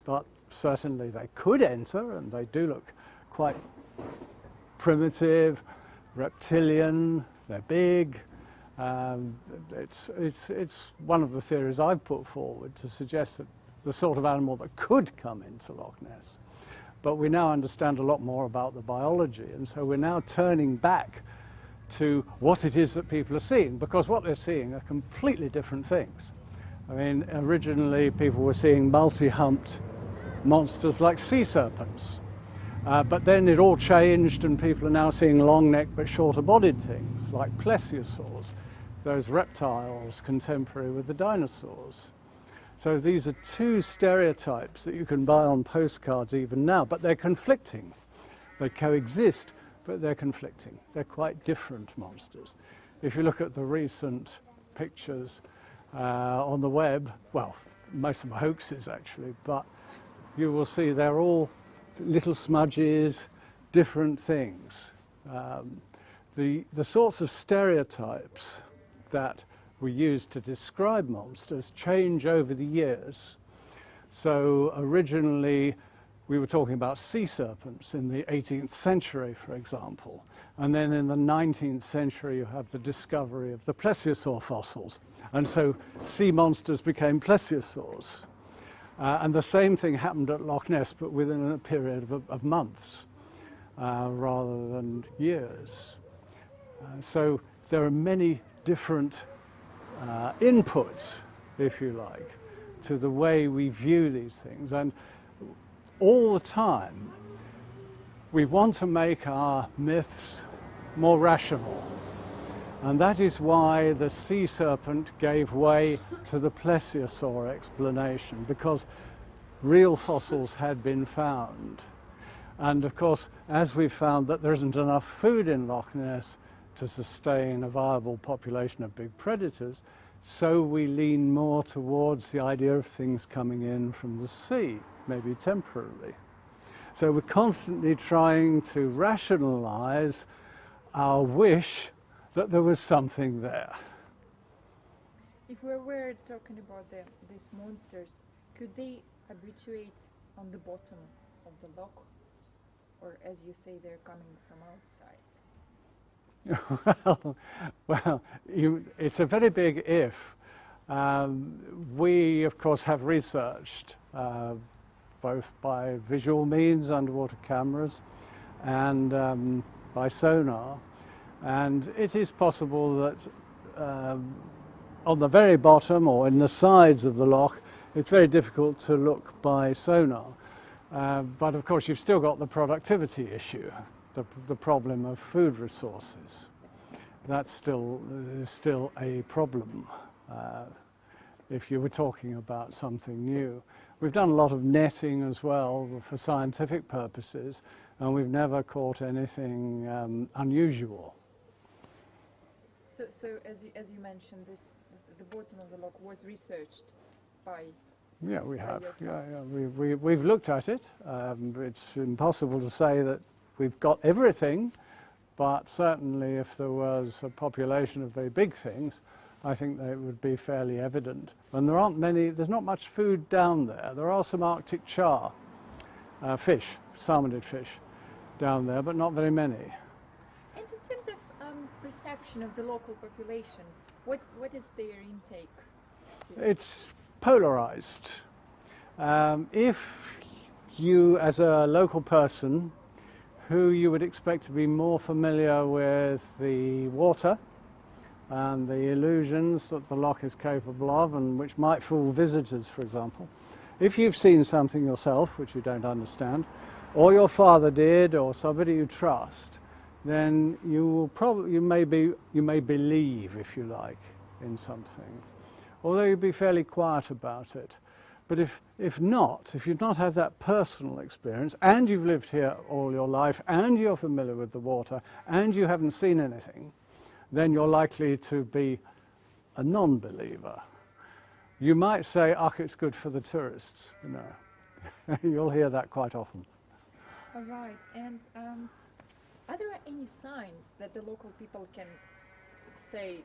but certainly they could enter, and they do look quite primitive, reptilian, they're big. It's one of the theories I've put forward to suggest that the sort of animal that could come into Loch Ness. But we now understand a lot more about the biology, and so we're now turning back to what it is that people are seeing, because what they're seeing are completely different things. I mean, originally people were seeing multi-humped monsters like sea serpents, but then it all changed and people are now seeing long-necked but shorter-bodied things like plesiosaurs, those reptiles contemporary with the dinosaurs. So these are two stereotypes that you can buy on postcards even now, but they're conflicting. They coexist, but they're conflicting. They're quite different monsters. If you look at the recent pictures on the web, well, most of them are hoaxes actually, but you will see they're all little smudges, different things. The sorts of stereotypes that we use to describe monsters change over the years. So originally we were talking about sea serpents in the 18th century, for example, and then in the 19th century you have the discovery of the plesiosaur fossils, and so sea monsters became plesiosaurs. And the same thing happened at Loch Ness, but within a period of months rather than years. So there are many different inputs, if you like, to the way we view these things. And all the time, we want to make our myths more rational. And that is why the sea serpent gave way to the plesiosaur explanation, because real fossils had been found. And of course, as we've found that there isn't enough food in Loch Ness to sustain a viable population of big predators, so we lean more towards the idea of things coming in from the sea, maybe temporarily. So we're constantly trying to rationalize our wish that there was something there. If we were talking about these monsters, could they habituate on the bottom of the loch? Or as you say, they're coming from outside? Well, it's a very big if. We, of course, have researched both by visual means, underwater cameras, and by sonar. And it is possible that on the very bottom or in the sides of the loch, it's very difficult to look by sonar. But of course, you've still got the productivity issue, the problem of food resources. That's still a problem if you were talking about something new. We've done a lot of netting as well for scientific purposes, and we've never caught anything unusual. So as you mentioned, the bottom of the loch was researched by. Yeah, we have. We've looked at it. It's impossible to say that we've got everything, but certainly if there was a population of very big things, I think that it would be fairly evident. And there's not much food down there. There are some Arctic char fish, salmonid fish down there, but not very many. And in terms of perception of the local population, what is their intake? It's polarized. If you, as a local person, who you would expect to be more familiar with the water and the illusions that the loch is capable of, and which might fool visitors, for example, if you've seen something yourself which you don't understand, or your father did, or somebody you trust, then you may believe, if you like, in something, although you'd be fairly quiet about it. But if you've not had that personal experience, and you've lived here all your life, and you're familiar with the water, and you haven't seen anything, then you're likely to be a non-believer. You might say, it's good for the tourists, you know. You'll hear that quite often. All right, and are there any signs that the local people can say,